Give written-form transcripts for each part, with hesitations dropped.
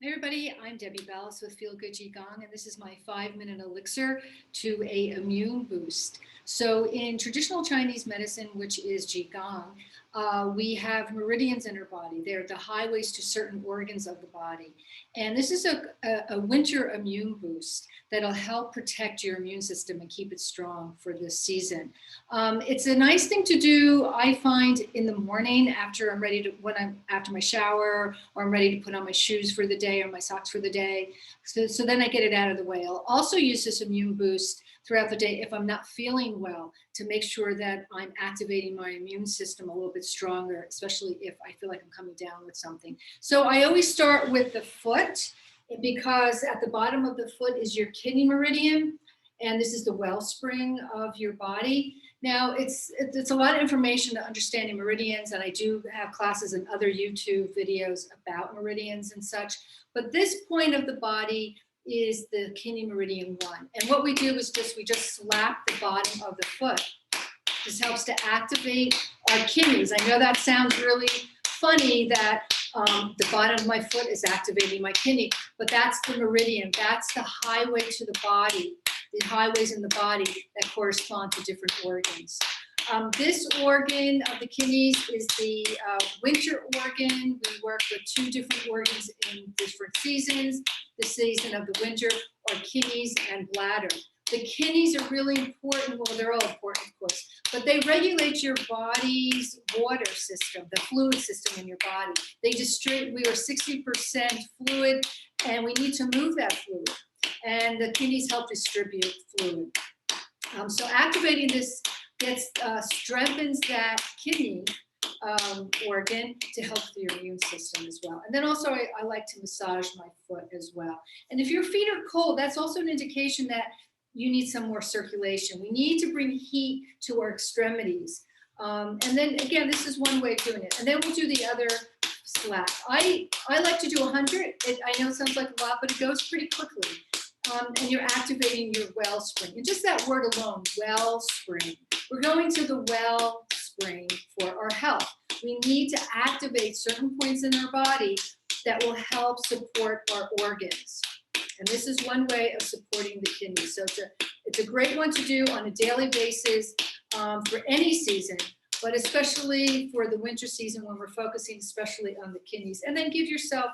Hi everybody, I'm Debbie Belaus with Feel Good Qigong, and this is my 5-minute elixir to a immune boost. So in traditional Chinese medicine, which is Qigong, we have meridians in our body. They're the highways to certain organs of the body. And this is a winter immune boost that'll help protect your immune system and keep it strong for this season. It's a nice thing to do, I find, in the morning after I'm ready to, after my shower, or I'm ready to put on my shoes for the day or my socks for the day. So then I get it out of the way. I'll also use this immune boost throughout the day if I'm not feeling well, to make sure that I'm activating my immune system a little bit stronger, especially if I feel like I'm coming down with something. So I always start with the foot, because at the bottom of the foot is your kidney meridian, and this is the wellspring of your body. Now, it's a lot of information to understanding meridians, and I do have classes and other YouTube videos about meridians and such. But this point of the body is the kidney meridian 1. And what we do is we just slap the bottom of the foot. This helps to activate our kidneys. I know that sounds really funny that the bottom of my foot is activating my kidney, but that's the meridian. That's the highway to the body, the highways in the body that correspond to different organs. This organ of the kidneys is the winter organ. We work with 2 different organs in different seasons. The season of the winter are kidneys and bladder. The kidneys are really important. Well, they're all important, of course, but they regulate your body's water system, the fluid system in your body. We are 60% fluid, and we need to move that fluid. And the kidneys help distribute fluid. So activating this strengthens that kidney organ to help with your immune system as well. And then also I like to massage my foot as well. And if your feet are cold, that's also an indication that you need some more circulation. We need to bring heat to our extremities. And then again, this is one way of doing it. And then we'll do the other slap. I like to do 100. I know it sounds like a lot, but it goes pretty quickly. And you're activating your wellspring. And just that word alone, wellspring. We're going to the wellspring for our health. We need to activate certain points in our body that will help support our organs. And this is one way of supporting the kidneys. So it's a great one to do on a daily basis for any season, but especially for the winter season when we're focusing especially on the kidneys. And then give yourself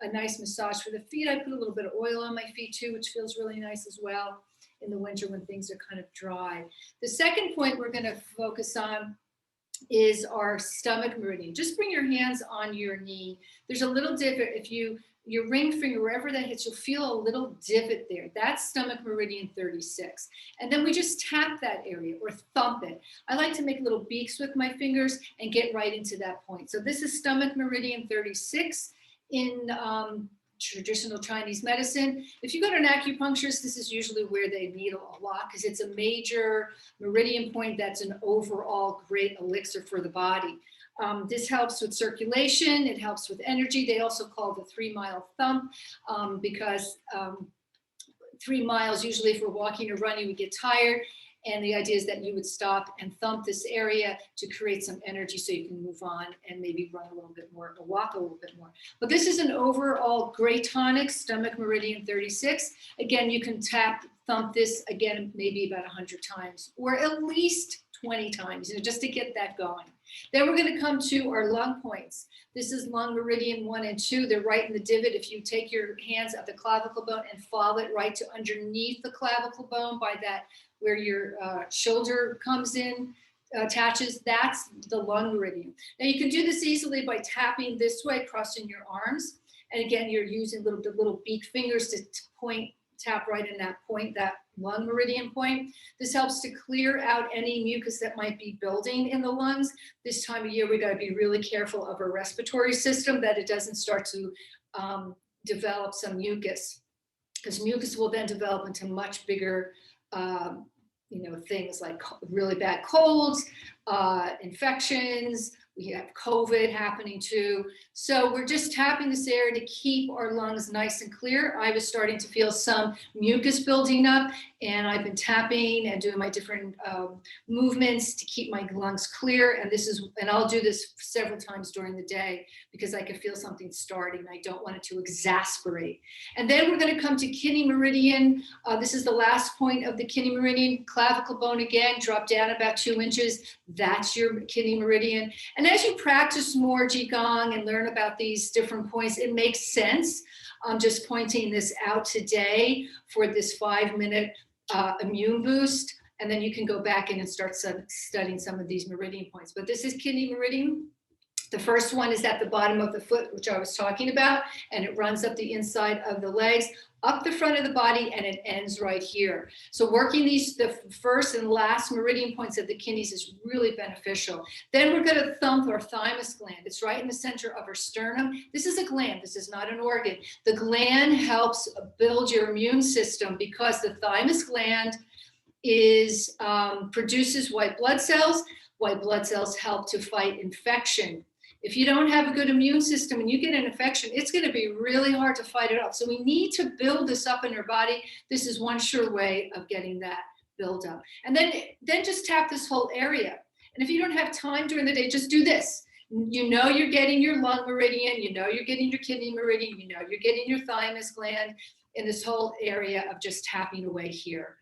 a nice massage for the feet. I put a little bit of oil on my feet too, which feels really nice as well in the winter when things are kind of dry. The second point we're going to focus on is our stomach meridian. Just bring your hands on your knee. There's a little divot. If your ring finger, wherever that hits, you'll feel a little divot there. That's stomach meridian 36. And then we just tap that area or thump it. I like to make little beaks with my fingers and get right into that point. So this is stomach meridian 36 in traditional Chinese medicine. If you go to an acupuncturist, this is usually where they needle a lot because it's a major meridian point that's an overall great elixir for the body. This helps with circulation. It helps with energy. They also call the 3-mile thump because 3 miles, usually if we're walking or running, we get tired. And the idea is that you would stop and thump this area to create some energy so you can move on and maybe run a little bit more or walk a little bit more. But this is an overall great tonic, stomach meridian 36. Again, you can thump this again, maybe about 100 times or at least 20 times, just to get that going. Then we're going to come to our lung points. This is lung meridian 1 and 2. They're right in the divot. If you take your hands at the clavicle bone and follow it right to underneath the clavicle bone by that where your shoulder comes in, attaches, that's the lung meridian. Now you can do this easily by tapping this way, crossing your arms. And again, you're using little beak fingers to tap right in that point, that lung meridian point. This helps to clear out any mucus that might be building in the lungs. This time of year, we got to be really careful of our respiratory system that it doesn't start to develop some mucus, because mucus will then develop into much bigger things like really bad colds, infections. We have COVID happening too. So we're just tapping this area to keep our lungs nice and clear. I was starting to feel some mucus building up, and I've been tapping and doing my different movements to keep my lungs clear. And I'll do this several times during the day because I can feel something starting. I don't want it to exasperate. And then we're going to come to kidney meridian. This is the last point of the kidney meridian. Clavicle bone again, drop down about 2 inches. That's your kidney meridian. And as you practice more Qigong and learn about these different points, it makes sense. I'm just pointing this out today for this 5-minute immune boost. And then you can go back in and start studying some of these meridian points. But this is kidney meridian. The first one is at the bottom of the foot, which I was talking about, and it runs up the inside of the legs, up the front of the body, and it ends right here. So working the first and last meridian points of the kidneys is really beneficial. Then we're going to thump our thymus gland. It's right in the center of our sternum. This is a gland. This is not an organ. The gland helps build your immune system because the thymus gland produces white blood cells. White blood cells help to fight infection. If you don't have a good immune system and you get an infection, it's going to be really hard to fight it off. So we need to build this up in our body. This is one sure way of getting that build up. And then just tap this whole area. And if you don't have time during the day, just do this. You know you're getting your lung meridian, you know you're getting your kidney meridian, you know you're getting your thymus gland in this whole area of just tapping away here.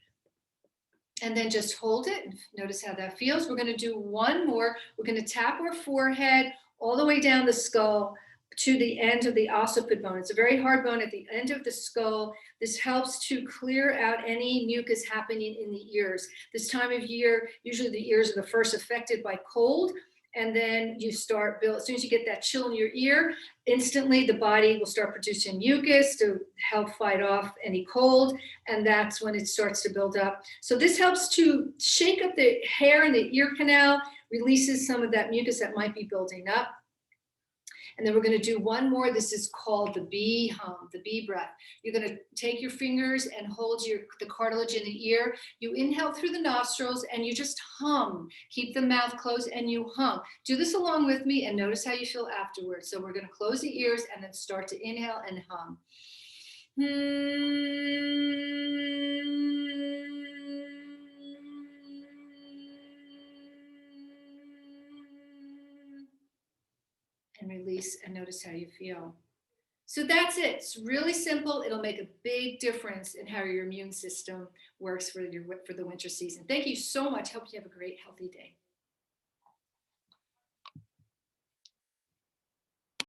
And then just hold it. Notice how that feels. We're going to do one more. We're going to tap our forehead all the way down the skull to the end of the occiput bone. It's a very hard bone at the end of the skull. This helps to clear out any mucus happening in the ears. This time of year, usually the ears are the first affected by cold. And then you start build. As soon as you get that chill in your ear, instantly the body will start producing mucus to help fight off any cold. And that's when it starts to build up. So this helps to shake up the hair in the ear canal, releases some of that mucus that might be building up. And then we're going to do one more. This is called the bee hum, the bee breath. You're going to take your fingers and hold the cartilage in the ear. You inhale through the nostrils and you just hum. Keep the mouth closed and you hum. Do this along with me and notice how you feel afterwards. So we're going to close the ears and then start to inhale and hum. And release and notice how you feel. So that's it. It's really simple. It'll make a big difference in how your immune system works for the winter season. Thank you so much. Hope you have a great, healthy day.